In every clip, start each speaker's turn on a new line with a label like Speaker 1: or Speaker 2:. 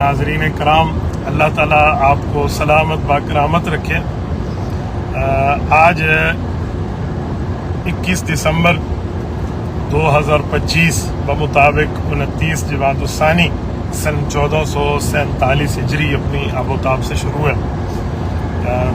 Speaker 1: नाज़रीन कराम, अल्लाह ताला आपको सलामत बाकरामत रखे। आज 21 दिसंबर 2025 बमुताबिक 29 जमादुस्सानी सन 1447 हिजरी अपनी आबोताब से शुरू है।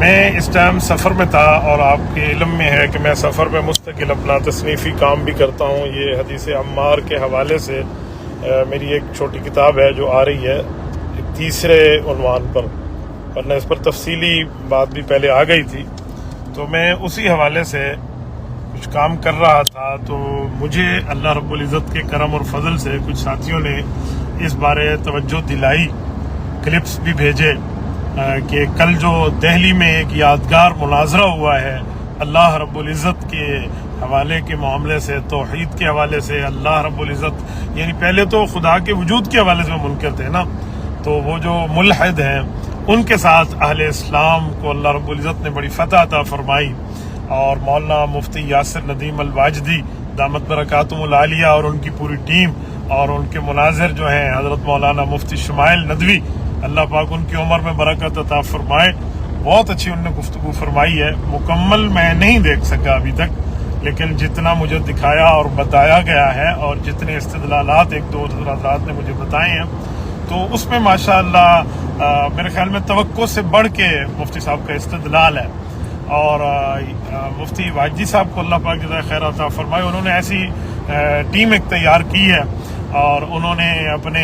Speaker 1: मैं इस टाइम सफ़र में था और आपके इल्म में है कि मैं सफ़र में मुस्तकिल अपना तसनीफ़ी काम भी करता हूँ। ये हदीस अम्मार के हवाले से मेरी एक छोटी किताब है जो आ रही है तीसरे उन्वान पर, वरना इस पर तफसीली बात भी पहले आ गई थी। तो मैं उसी हवाले से कुछ काम कर रहा था, तो मुझे अल्लाह रब्बुल इज़्ज़त के करम और फजल से कुछ साथियों ने इस बारे तवज्जो दिलाई, क्लिप्स भी भेजे कि कल जो दिल्ली में एक यादगार मुनाजरा हुआ है अल्लाह रब्बुल इज़्ज़त के हवाले के मामले से, तौहीद के हवाले से। अल्लाह रब्बुल इज़्ज़त यानी पहले तो खुदा के वजूद के हवाले से मुनकर थे ना, तो वो जो मुल्हिद हैं उनके साथ अहले इस्लाम को अल्लाह रब्बुल इज़्ज़त ने बड़ी फतह अता फरमाई। और मौलाना मुफ्ती यासिर नदीम अल वाजदी दामत बरकातुहुल आलिया और उनकी पूरी टीम और उनके मुनाजिर जो हैं हज़रत मौलाना मुफ्ती शुमाइल नदवी, अल्लाह पाक उनकी उम्र में बरकत अता फरमाए, बहुत अच्छी उन्होंने गुफ्तगू फरमाई है। मुकम्मल मैं नहीं देख सका अभी तक, लेकिन जितना मुझे दिखाया और बताया गया है और जितने इस्तिदलालात एक दो हज़रात ने मुझे बताए हैं, तो उसमें माशाअल्लाह मेरे ख्याल में तवक्को से बढ़ के मुफ्ती साहब का इस्तिदलाल है। और मुफ्ती वाजी साहब को अल्लाह पाक जज़ाए खैर अता फरमाए, उन्होंने ऐसी टीम एक तैयार की है और उन्होंने अपने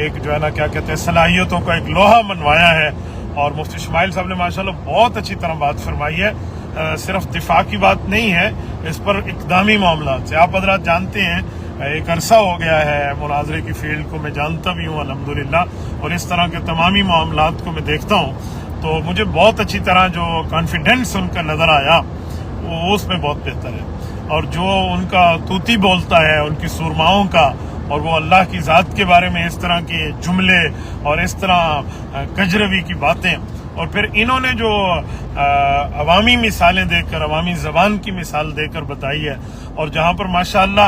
Speaker 1: एक जो है ना क्या कहते हैं सलाहियतों का एक लोहा मनवाया है। और मुफ्ती शुमाइल साहब ने माशाअल्लाह बहुत अच्छी तरह बात फरमाई है। सिर्फ दिफा की बात नहीं है, इस पर इक़दामी मामला से आप हज़रात जानते हैं एक अरसा हो गया है मुनाजरे की फील्ड को मैं जानता भी हूँ अल्हम्दुलिल्लाह, और इस तरह के तमामी मामलात को मैं देखता हूँ, तो मुझे बहुत अच्छी तरह जो कॉन्फिडेंस उनका नज़र आया वो उसमें बहुत बेहतर है। और जो उनका तूती बोलता है उनकी सुरमाओं का, और वो अल्लाह की ज़ात के बारे में इस तरह के जुमले और इस तरह कजरवी की बातें, और फिर इन्होंने जो अवामी मिसालें देकर अवामी ज़बान की मिसाल देकर बताई है, और जहाँ पर माशाअल्लाह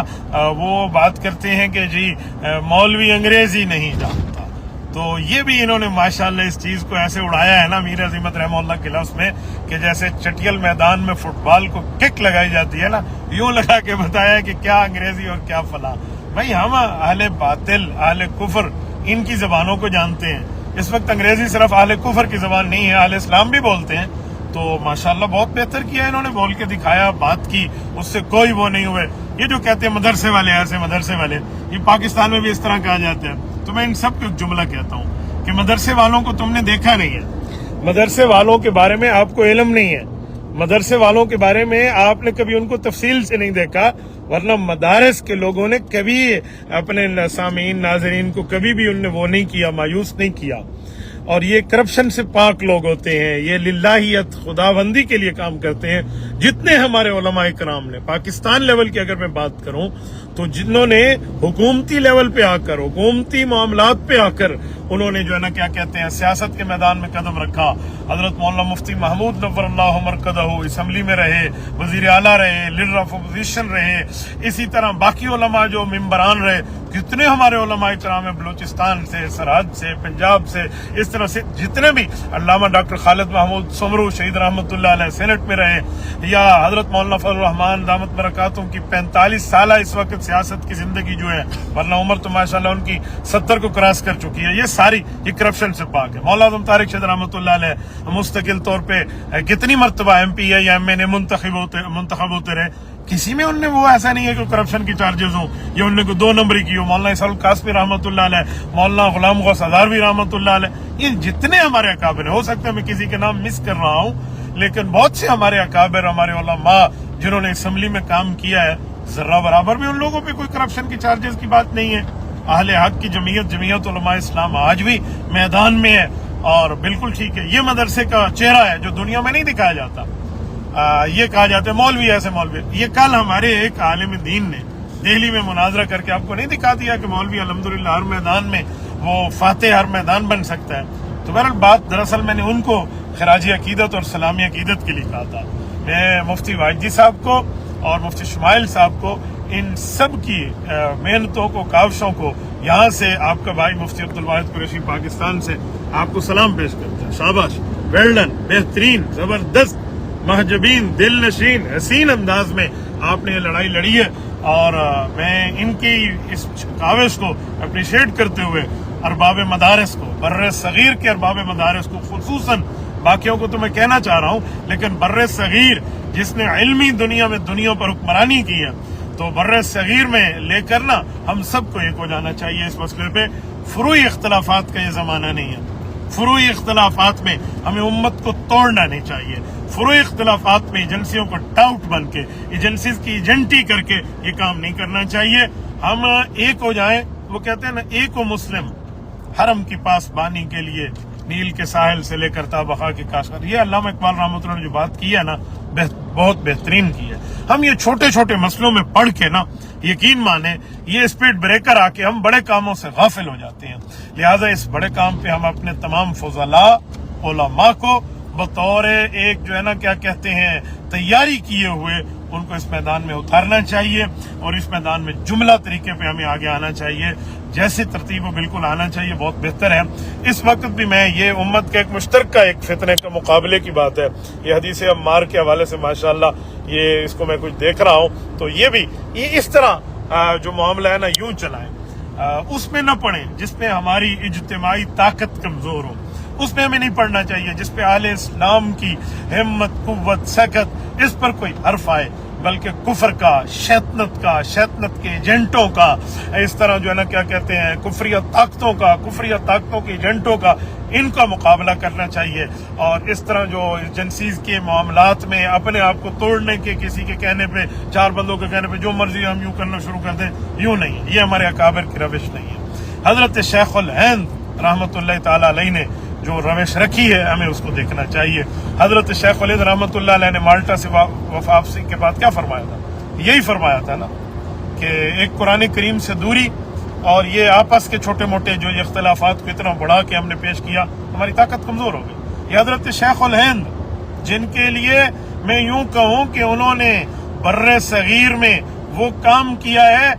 Speaker 1: वो बात करते हैं कि जी मौलवी अंग्रेज़ी नहीं जानता, तो ये भी इन्होंने माशाअल्लाह इस चीज़ को ऐसे उड़ाया है ना मीर अज़ीमत रहमतुल्लाह के लफ्ज़ में, कि जैसे चटियल मैदान में फुटबॉल को किक लगाई जाती है ना, यूँ लगा के बताया कि क्या अंग्रेज़ी और क्या फला। भाई हम अहले बातिल अहले कुफर इनकी ज़बानों को जानते हैं। इस वक्त अंग्रेजी सिर्फ अहले कुफर की ज़बान नहीं है, अहले इस्लाम भी बोलते हैं। तो माशाअल्लाह बहुत बेहतर किया इन्होंने, बोल के दिखाया, बात की, उससे कोई वो नहीं हुए। ये जो कहते हैं मदरसे वाले ऐसे मदरसे वाले, ये पाकिस्तान में भी इस तरह कहा जाता है। तो मैं इन सब को एक जुमला कहता हूँ कि मदरसे वालों को तुमने देखा नहीं है, मदरसे वालों के बारे में आपको इल्म नहीं है, मदरसे वालों के बारे में आपने कभी उनको तफसील से नहीं देखा, वरना मदारस के लोगों ने कभी अपने सामीन नाजरीन को कभी भी उनने वो नहीं किया, मायूस नहीं किया। और ये करप्शन से पाक लोग होते हैं, ये लिल्लाहियत खुदाबंदी के लिए काम करते हैं। जितने हमारे उलमा इकराम ने पाकिस्तान लेवल की अगर मैं बात करूं, तो जिन्होंने हुकूमती लेवल पे आकर हुकूमती मामलात पे आकर उन्होंने जो है ना क्या कहते हैं सियासत के मैदान में कदम रखा। हजरत मौलाना मुफ्ती महमूद नव्वरल्लाहु मरकदहू असम्बली में रहे, वजीर आला रहे, लीडर ऑफ अपोजिशन रहे, इसी तरह बाकी उलमा जो मिंबरान रहे। कितने हमारे उलमा इकराम है बलूचिस्तान से, सरहद से, पंजाब से, इस तरह से जितने भी, अल्लामा डॉक्टर खालिद महमूद सुमरू शहीद रहमतुल्लाह अलैह सेनेट में रहे, या हजरत मौलाना फजल रहमान दामत बरकातुहू की 45 साल इस वक्त सियासत की जिंदगी जो है, वरना उम्र तो माशाअल्लाह उनकी 70 को क्रॉस कर चुकी है। ये सारी ये करप्शन से पाक है। मौलाना आजम तारिक शहीद रहमतुल्लाह अलैह मुस्तकिल तौर पे कितनी मरतबा MP है या MA मुंतखब होते रहे, किसी में उनने वो ऐसा नहीं है कि करप्शन की चार्जेस हो या उनने को 2 नंबरी की हो। मौलाना इसाउल कासमी रहमतुल्लाह अलैह, मौलाना गुलाम गौस हज़ारवी रहमतुल्लाह अलैह, ये जितने हमारे अकाबिर हो सकता है मैं किसी के नाम मिस कर रहा हूँ, लेकिन बहुत से हमारे अकाबिर हमारे उलमा जिन्होंने असम्बली में काम किया है, जर्रा बराबर भी उन लोगों पे कोई करप्शन की चार्जेस की बात नहीं है। अहले हक की जमीयत उलमा इस्लाम आज भी मैदान में है, और बिल्कुल ठीक है। ये मदरसे का चेहरा है जो दुनिया में नहीं दिखाया जाता। ये कहा जाता है मौलवी ऐसे मौलवी, ये कल हमारे एक आलिम दीन ने दिल्ली में मुनाजरा करके आपको नहीं दिखा दिया कि मौलवी अल्हम्दुलिल्लाह हर मैदान में वो फातेह हर मैदान बन सकता है। तो बहरहाल बात दरअसल मैंने उनको खराजी अकीदत और सलामी अकीदत के लिए कहा था। मैं मुफ्ती वाजी साहब को और मुफ्ती शुमाइल साहब को इन सब की मेहनतों को, काविशों को یہاں سے آپ کا بھائی مفتی عبدالواحد قریشی پاکستان سے آپ کو سلام پیش کرتا ہے. شاباش، ویل ڈن، بہترین، زبردست، محجبین، دل نشین، حسین انداز میں آپ نے یہ لڑائی لڑی ہے. اور میں ان کی اس کاوش کو اپریشیٹ کرتے ہوئے ارباب مدارس کو، بر صغیر کے ارباب مدارس کو، خصوصاً باقیوں کو تو میں کہنا چاہ رہا ہوں، لیکن بر صغیر جس نے علمی دنیا میں دنیا پر حکمرانی کی ہے، تو بر صغیر میں لے کر نا ہم سب کو ایک ہو جانا چاہیے اس مسئلے پہ. فروعی اختلافات کا یہ زمانہ نہیں ہے. فروعی اختلافات میں ہمیں امت کو توڑنا نہیں چاہیے. فروعی اختلافات میں ایجنسیوں کو ڈاؤٹ بن کے، ایجنسیز کی ایجنٹی کر کے یہ کام نہیں کرنا چاہیے. ہم ایک ہو جائیں. وہ کہتے ہیں نا، ایک ہو مسلم حرم کی پاس بانی کے لیے، نیل کے ساحل سے لے کر تابخا کے کاشغر. یہ علامہ اقبال رحمۃ اللہ نے جو بات کی ہے نا، بہت بہترین کی ہے. ہم یہ چھوٹے چھوٹے مسئلوں میں پڑھ کے نا، یقین مانیں، یہ اسپیڈ بریکر آ کے ہم بڑے کاموں سے غافل ہو جاتے ہیں. لہٰذا اس بڑے کام پہ ہم اپنے تمام فضلاء علماء کو بطور ایک جو ہے نا کیا کہتے ہیں تیاری کیے ہوئے ان کو اس میدان میں اتارنا چاہیے، اور اس میدان میں جملہ طریقے پہ ہمیں آگے آنا چاہیے. جیسی ترتیب وہ بالکل آنا چاہیے، بہت بہتر ہے. اس وقت بھی میں یہ امت کے ایک مشترکہ ایک فتنے کا مقابلے کی بات ہے. یہ حدیث عمار کے حوالے سے ماشاءاللہ یہ اس کو میں کچھ دیکھ رہا ہوں، تو یہ بھی یہ اس طرح جو معاملہ ہے نا یوں چلائیں. اس میں نہ پڑھیں جس پہ ہماری اجتماعی طاقت کمزور ہو. اس پہ ہمیں نہیں پڑھنا چاہیے جس پہ اہل اسلام کی ہمت، قوت، سکت اس پر کوئی حرف آئے، بلکہ کفر کا، شیطنت کے ایجنٹوں کا، اس طرح جو ہے نا کیا کہتے ہیں کفریہ طاقتوں کے ایجنٹوں کا، ان کا مقابلہ کرنا چاہیے. اور اس طرح جو ایجنسیز کے معاملات میں اپنے آپ کو توڑنے کے، کسی کے کہنے پہ، چار بندوں کے کہنے پہ جو مرضی ہم یوں کرنا شروع کر دیں، یوں نہیں. یہ ہمارے اکابر کی روش نہیں ہے. حضرت شیخ الہند رحمۃ اللہ تعالی علیہ نے جو روش رکھی ہے ہمیں اس کو دیکھنا چاہیے. حضرت شیخ الہند رحمۃ اللہ علیہ نے مالٹا سے واپسی کے بعد کیا فرمایا تھا؟ یہی فرمایا تھا نا کہ ایک قرآن کریم سے دوری اور یہ آپس کے چھوٹے موٹے جو یہ اختلافات کو اتنا بڑھا کے ہم نے پیش کیا، ہماری طاقت کمزور ہو گئی. یہ حضرت شیخ الہند جن کے لیے میں یوں کہوں کہ انہوں نے بر صغیر میں وہ کام کیا ہے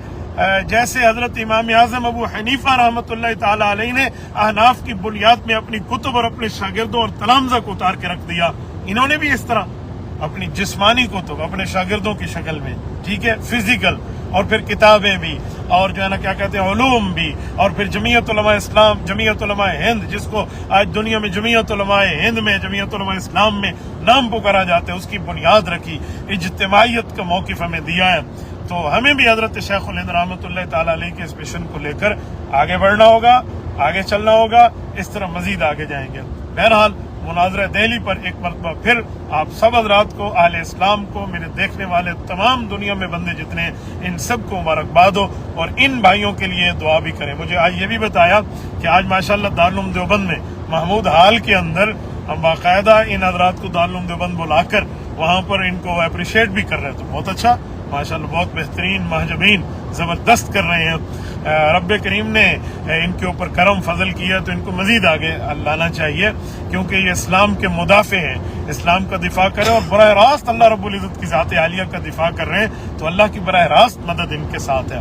Speaker 1: جیسے حضرت امام اعظم ابو حنیفہ رحمۃ اللہ تعالی علیہ نے احناف کی بنیاد میں اپنی کتب اور اپنے شاگردوں اور تلامذہ کو اتار کے رکھ دیا. انہوں نے بھی اس طرح اپنی جسمانی کتب اپنے شاگردوں کی شکل میں، ٹھیک ہے، فزیکل، اور پھر کتابیں بھی، اور جو ہے نا کیا کہتے ہیں علوم بھی، اور پھر جمعیت علماء اسلام، جمعیت علماء ہند، جس کو آج دنیا میں جمعیت علماء ہند میں، جمعیت علماء اسلام میں نام پکارا جاتا ہے، اس کی بنیاد رکھی، اجتماعیت کا موقف ہمیں دیا ہے. تو ہمیں بھی حضرت شیخ الہند رحمۃ اللہ تعالی علیہ کے اس مشن کو لے کر آگے بڑھنا ہوگا، آگے چلنا ہوگا. اس طرح مزید آگے جائیں گے. بہرحال مناظرہ دہلی پر ایک مرتبہ پھر آپ سب حضرات کو، اہل اسلام کو، میرے دیکھنے والے تمام دنیا میں بندے جتنے ہیں، ان سب کو مبارکباد ہو، اور ان بھائیوں کے لیے دعا بھی کریں. مجھے آج یہ بھی بتایا کہ آج ماشاءاللہ دارالعلوم دیوبند میں محمود ہال کے اندر ہم باقاعدہ ان حضرات کو دارالعلوم دیوبند بلا کر وہاں پر ان کو اپریشیٹ بھی کر رہے ہیں. تو بہت اچھا، ماشاءاللہ، بہت بہترین، محجبین، زبردست کر رہے ہیں. رب کریم نے ان کے اوپر کرم فضل کیا تو ان کو مزید آگے لانا چاہیے، کیونکہ یہ اسلام کے مدافع ہیں، اسلام کا دفاع کریں، اور براہ راست اللہ رب العزت کی ذات عالیہ کا دفاع کر رہے ہیں. تو اللہ کی براہ راست مدد ان کے ساتھ ہے.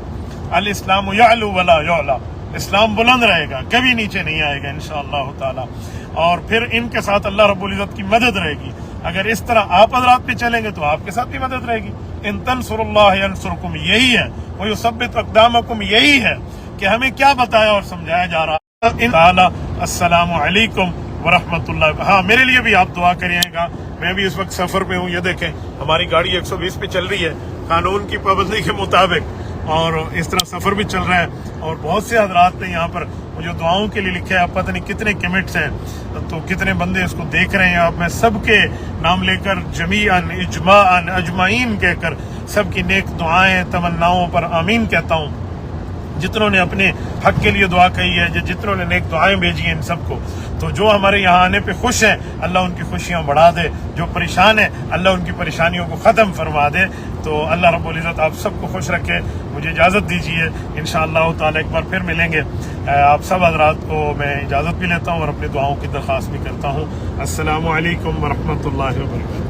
Speaker 1: الاسلام یعلو ولا یعلا، اسلام بلند رہے گا، کبھی نیچے نہیں آئے گا انشاءاللہ تعالی. اور پھر ان کے ساتھ اللہ رب العزت کی مدد رہے گی. اگر اس طرح آپ حضرات پہ چلیں گے تو آپ کے ساتھ بھی مدد رہے گی. ان تنصر اللہ ینصرکم، یہی ہے. ویثبت اقدامکم، یہی ہے کہ ہمیں کیا بتایا اور سمجھایا جا رہا ہے. السلام علیکم ورحمۃ اللہ. ہاں، میرے لیے بھی آپ دعا کریے گا. میں بھی اس وقت سفر پہ ہوں. یہ دیکھیں ہماری گاڑی 120 پہ چل رہی ہے قانون کی پابندی کے مطابق، اور اس طرح سفر بھی چل رہا ہے. اور بہت سے حضرات نے یہاں پر مجھے دعاؤں کے لیے لکھا ہے. آپ پتہ نہیں کتنے کمنٹس ہیں، تو کتنے بندے اس کو دیکھ رہے ہیں. اب میں سب کے نام لے کر جمیعاً اجماعاً اجمعین کہہ کر سب کی نیک دعائیں تمناؤں پر آمین کہتا ہوں. جتنوں نے اپنے حق کے لیے دعا کہی ہے، جتنوں نے نیک دعائیں بھیجی ہیں، ان سب کو. تو جو ہمارے یہاں آنے پہ خوش ہیں، اللہ ان کی خوشیاں بڑھا دے. جو پریشان ہیں، اللہ ان کی پریشانیوں کو ختم فرما دے. تو اللہ رب العزت آپ سب کو خوش رکھے. مجھے اجازت دیجیے، انشاءاللہ تعالی ایک بار پھر ملیں گے. آپ سب حضرات کو میں اجازت بھی لیتا ہوں اور اپنی دعاؤں کی درخواست بھی کرتا ہوں. السلام علیکم ورحمۃ اللہ وبرکاتہ.